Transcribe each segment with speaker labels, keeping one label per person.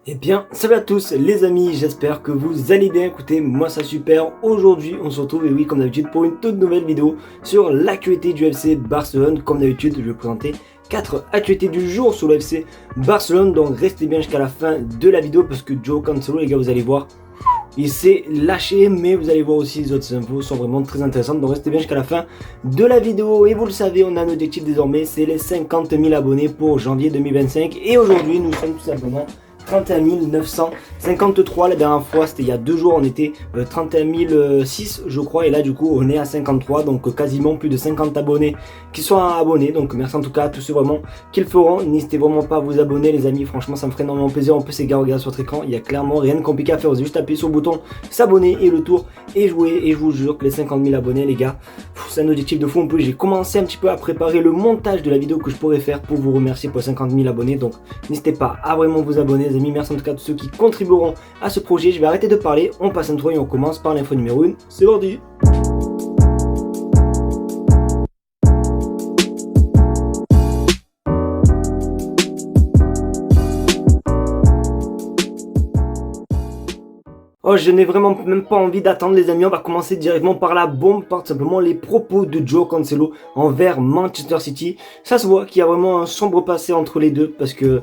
Speaker 1: Eh bien, salut à tous les amis, j'espère que vous allez bien. Écoutez, moi ça super. Aujourd'hui, on se retrouve, et oui, comme d'habitude, pour une toute nouvelle vidéo sur l'actualité du FC Barcelone. Comme d'habitude, je vais vous présenter 4 actualités du jour sur le FC Barcelone. Donc, restez bien jusqu'à la fin de la vidéo parce que João Cancelo, les gars, vous allez voir, il s'est lâché, mais vous allez voir aussi les autres infos sont vraiment très intéressantes. Donc, restez bien jusqu'à la fin de la vidéo. Et vous le savez, on a un objectif désormais, c'est les 50 000 abonnés pour janvier 2025. Et aujourd'hui, nous sommes tout simplement 31 953. La dernière fois c'était il y a 2 jours, on était 31 006 je crois, et là du coup on est à 53, donc quasiment plus de 50 abonnés qui sont abonnés. Donc merci en tout cas à tous ceux vraiment qui le feront. N'hésitez vraiment pas à vous abonner les amis, franchement ça me ferait énormément plaisir. En plus les gars, regardez sur votre écran, il y a clairement rien de compliqué à faire, vous avez juste appuyer sur le bouton s'abonner et le tour et jouer. Et je vous jure que les 50 000 abonnés les gars, c'est un objectif de fou. En plus j'ai commencé un petit peu à préparer le montage de la vidéo que je pourrais faire pour vous remercier pour 50 000 abonnés. Donc n'hésitez pas à vraiment vous abonner les amis. Merci en tout cas à tous ceux qui contribueront à ce projet. Je vais arrêter de parler, on passe à l'intro et on commence par l'info numéro 1. C'est parti. Oh, je n'ai vraiment même pas envie d'attendre les amis, on va commencer directement par la bombe, par simplement les propos de João Cancelo envers Manchester City. Ça se voit qu'il y a vraiment un sombre passé entre les deux parce que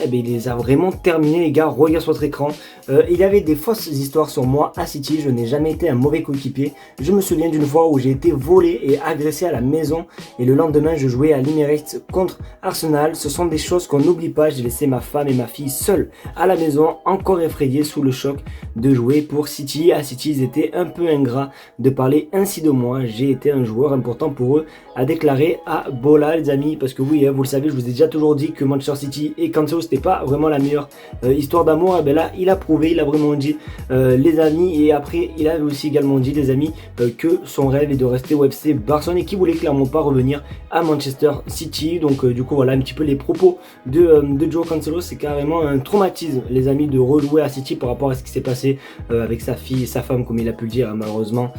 Speaker 1: il les a vraiment terminés les gars. Regarde sur votre écran, il y avait des fausses histoires sur moi à City, je n'ai jamais été un mauvais coéquipier. Je me souviens d'une fois où j'ai été volé et agressé à la maison et le lendemain je jouais à l'Emirates contre Arsenal. Ce sont des choses qu'on n'oublie pas, j'ai laissé ma femme et ma fille seules à la maison, encore effrayées sous le choc de jouer pour City. À City, ils étaient un peu ingrats de parler ainsi de moi. J'ai été un joueur important pour eux, a déclaré à Bola les amis. Parce que oui, vous le savez, je vous ai déjà toujours dit que Manchester City et Cancelo c'était pas vraiment la meilleure histoire d'amour. Et ben là, il a prouvé, il a vraiment dit les amis. Et après, il avait aussi également dit les amis que son rêve est de rester au FC Barcelone et qu'il voulait clairement pas revenir à Manchester City. Donc du coup voilà un petit peu les propos de João Cancelo. C'est carrément un traumatisme les amis de rejouer à City par rapport à ce qui s'est passé avec sa fille et sa femme, comme il a pu le dire. Malheureusement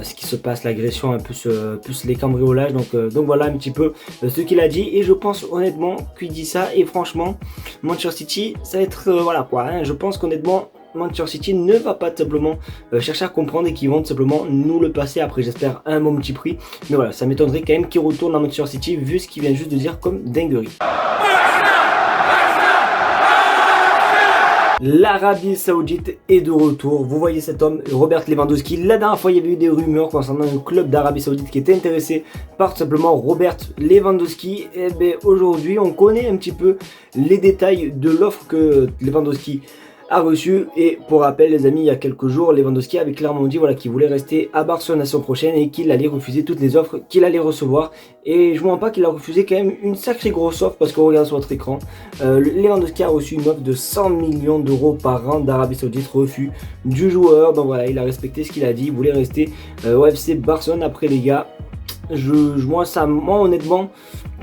Speaker 1: ce qui se passe, l'agression, plus les cambriolages, donc voilà un petit peu ce qu'il a dit. Et je pense honnêtement qu'il dit ça, et franchement Manchester City ça va être voilà quoi, hein. Je pense qu'honnêtement Manchester City ne va pas tout simplement chercher à comprendre et qu'ils vont tout simplement nous le passer. Après j'espère un bon petit prix, mais voilà ça m'étonnerait quand même qu'il retourne à Manchester City vu ce qu'il vient juste de dire comme dinguerie. L'Arabie Saoudite est de retour. Vous voyez cet homme, Robert Lewandowski. La dernière fois, il y avait eu des rumeurs concernant un club d'Arabie Saoudite qui était intéressé par tout simplement Robert Lewandowski. Et bien aujourd'hui, on connaît un petit peu les détails de l'offre que Lewandowski a reçu. Et pour rappel les amis, il y a quelques jours Lewandowski avait clairement dit voilà, qu'il voulait rester à Barcelone la saison prochaine et qu'il allait refuser toutes les offres qu'il allait recevoir. Et je ne vois pas qu'il a refusé quand même une sacrée grosse offre, parce qu'on regarde sur votre écran, Lewandowski a reçu une offre de 100 millions d'euros par an d'Arabie Saoudite, refus du joueur. Donc voilà, il a respecté ce qu'il a dit, il voulait rester au FC Barcelone. Après les gars, moi honnêtement,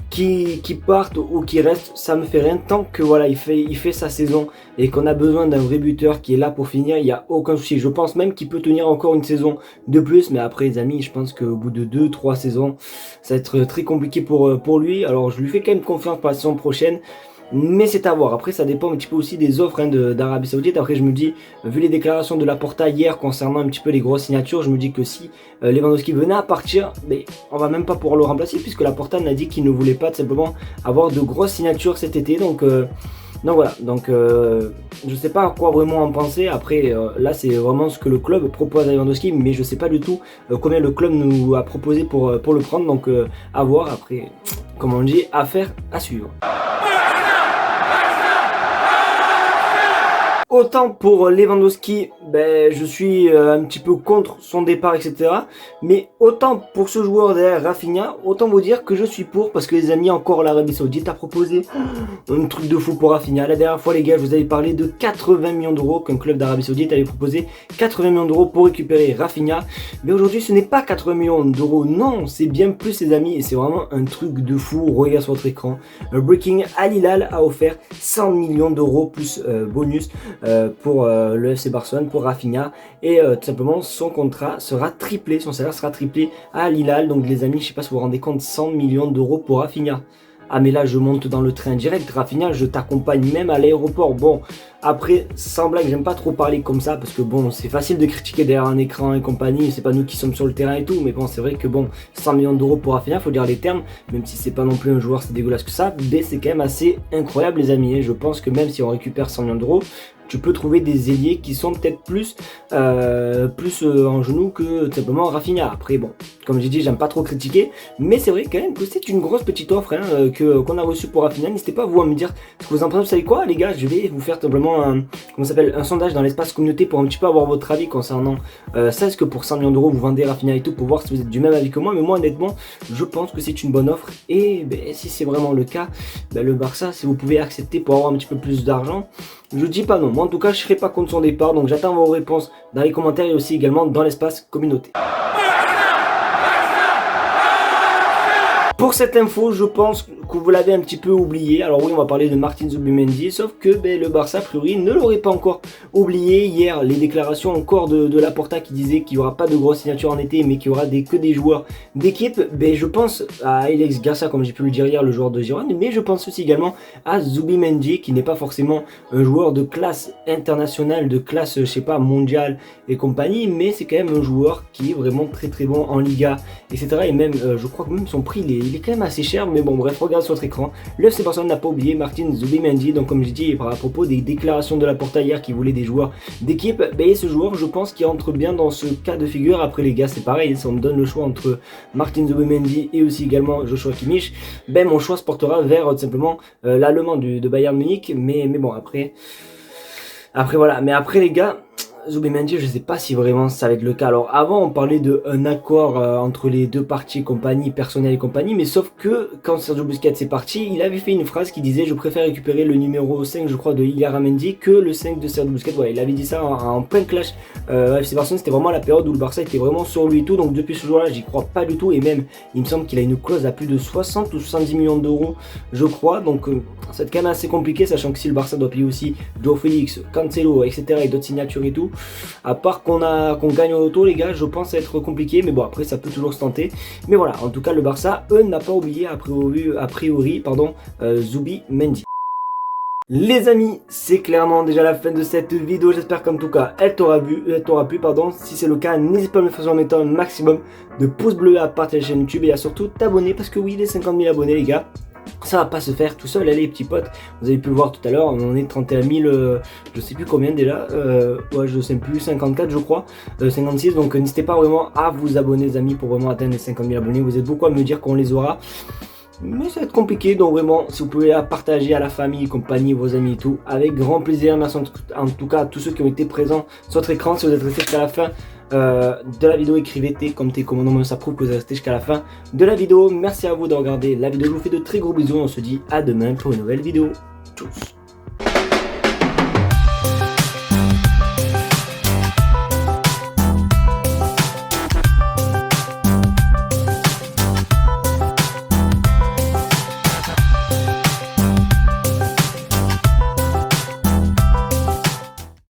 Speaker 1: qui parte ou qui reste, ça me fait rien tant que voilà il fait sa saison et qu'on a besoin d'un vrai buteur qui est là pour finir. Il n'y a aucun souci, je pense même qu'il peut tenir encore une saison de plus, mais après les amis je pense qu'au bout de 2-3 saisons ça va être très compliqué pour lui. Alors je lui fais quand même confiance pour la saison prochaine, mais c'est à voir. Après ça dépend un petit peu aussi des offres d'Arabie Saoudite. Après je me dis, vu les déclarations de Laporta hier concernant un petit peu les grosses signatures, je me dis que si Lewandowski venait à partir, mais on va même pas pouvoir le remplacer, puisque Laporta n'a dit qu'il ne voulait pas tout simplement avoir de grosses signatures cet été. Donc voilà, je sais pas à quoi vraiment en penser. Après là c'est vraiment ce que le club propose à Lewandowski, mais je sais pas du tout combien le club nous a proposé pour le prendre. Donc à voir. Après comme on dit, affaire à suivre. Autant pour Lewandowski, je suis un petit peu contre son départ, etc. Mais autant pour ce joueur derrière Rafinha, autant vous dire que je suis pour, parce que les amis, encore l'Arabie Saoudite a proposé un truc de fou pour Rafinha. La dernière fois les gars, je vous avais parlé de 80 millions d'euros, qu'un club d'Arabie Saoudite avait proposé 80 millions d'euros pour récupérer Rafinha. Mais aujourd'hui ce n'est pas 80 millions d'euros, non, c'est bien plus les amis, et c'est vraiment un truc de fou. Regardez sur votre écran, Breaking Al Hilal a offert 100 millions d'euros plus bonus pour le FC Barcelone, pour Rafinha, et tout simplement son contrat sera triplé, son salaire sera triplé à Al Hilal. Donc les amis, je sais pas si vous vous rendez compte, 100 millions d'euros pour Rafinha. ah mais là je monte dans le train direct, Rafinha je t'accompagne même à l'aéroport. Bon, après sans blague, j'aime pas trop parler comme ça parce que bon, c'est facile de critiquer derrière un écran et compagnie, c'est pas nous qui sommes sur le terrain et tout, mais bon, c'est vrai que bon, 100 millions d'euros pour Rafinha, faut dire les termes, même si c'est pas non plus un joueur c'est dégueulasse que ça, mais c'est quand même assez incroyable les amis, et je pense que même si on récupère 100 millions d'euros, tu peux trouver des ailiers qui sont peut-être plus en genoux que tout simplement Rafinha. Après bon, comme j'ai dit, j'aime pas trop critiquer, mais c'est vrai quand même que c'est une grosse petite offre hein, qu'on a reçue pour Rafinha. N'hésitez pas vous à me dire ce que vous en pensez. Vous savez quoi les gars, je vais vous faire simplement un sondage dans l'espace communauté pour un petit peu avoir votre avis concernant ça. Est-ce que pour 100 millions d'euros vous vendez Rafinha et tout, pour voir si vous êtes du même avis que moi. Mais moi honnêtement, je pense que c'est une bonne offre, et si c'est vraiment le cas, le Barça, si vous pouvez accepter pour avoir un petit peu plus d'argent, je dis pas non. Moi en tout cas je serai pas contre son départ, donc j'attends vos réponses dans les commentaires et aussi également dans l'espace communauté. Pour cette info, je pense que vous l'avez un petit peu oublié. Alors oui, on va parler de Martin Zubimendi, sauf que le Barça, a priori, ne l'aurait pas encore oublié. Hier, les déclarations encore de Laporta qui disait qu'il n'y aura pas de grosses signatures en été, mais qu'il y aura que des joueurs d'équipe. Je pense à Alex Garcia, comme j'ai pu le dire hier, le joueur de Girona, mais je pense aussi également à Zubimendi, qui n'est pas forcément un joueur de classe internationale, de classe, je sais pas, mondiale et compagnie, mais c'est quand même un joueur qui est vraiment très très bon en Liga, etc. Et même, je crois que même son prix, il est quand même assez cher, mais bon bref, regarde sur votre écran. Le FC Barcelone n'a pas oublié Martin Zubimendi, donc comme je dis, à propos des déclarations de Laporta hier qui voulait des joueurs d'équipe, ce joueur je pense qu'il entre bien dans ce cas de figure. Après les gars, c'est pareil, si on me donne le choix entre Martin Zubimendi et aussi également Joshua Kimmich, mon choix se portera vers tout simplement l'allemand de Bayern Munich, mais bon après voilà, mais après les gars, Zubimendi, je sais pas si vraiment ça va être le cas. Alors avant on parlait d'un accord entre les deux parties, compagnie, personnel et compagnie, mais sauf que quand Sergio Busquets est parti, il avait fait une phrase qui disait: je préfère récupérer le numéro 5 je crois de Ilya Ramendi que le 5 de Sergio Busquets. Ouais, il avait dit ça en plein clash FC Barcelone. C'était vraiment la période où le Barça était vraiment sur lui et tout, donc depuis ce jour là j'y crois pas du tout, et même il me semble qu'il a une clause à plus de 60 ou 70 millions d'euros je crois, donc ça va être quand même assez compliqué, sachant que si le Barça doit payer aussi Joao Félix, Cancelo, etc. et d'autres signatures et tout, à part qu'on gagne au loto les gars, je pense être compliqué, mais bon après ça peut toujours se tenter. Mais voilà, en tout cas le Barça, n'a pas oublié a priori Zubimendi. Les amis, c'est clairement déjà la fin de cette vidéo, j'espère qu'en tout cas elle t'aura plu. Si c'est le cas, n'hésite pas à me faire mettre un maximum de pouces bleus, à partager la chaîne YouTube et à surtout t'abonner, parce que oui, les 50 000 abonnés les gars, ça va pas se faire tout seul, allez les petits potes, vous avez pu le voir tout à l'heure, on en est 31 000, je sais plus combien déjà, ouais je sais plus, 54 je crois, 56, donc n'hésitez pas vraiment à vous abonner les amis pour vraiment atteindre les 50 000 abonnés, vous êtes beaucoup à me dire qu'on les aura, mais ça va être compliqué, donc vraiment si vous pouvez la partager à la famille, compagnie, vos amis et tout, avec grand plaisir. Merci en tout cas à tous ceux qui ont été présents sur votre écran. Si vous êtes restés jusqu'à la fin de la vidéo, écrivez T comme T commandement, ça prouve que vous êtes restés jusqu'à la fin de la vidéo. Merci à vous de regarder la vidéo, je vous fais de très gros bisous, on se dit à demain pour une nouvelle vidéo. Tchuss.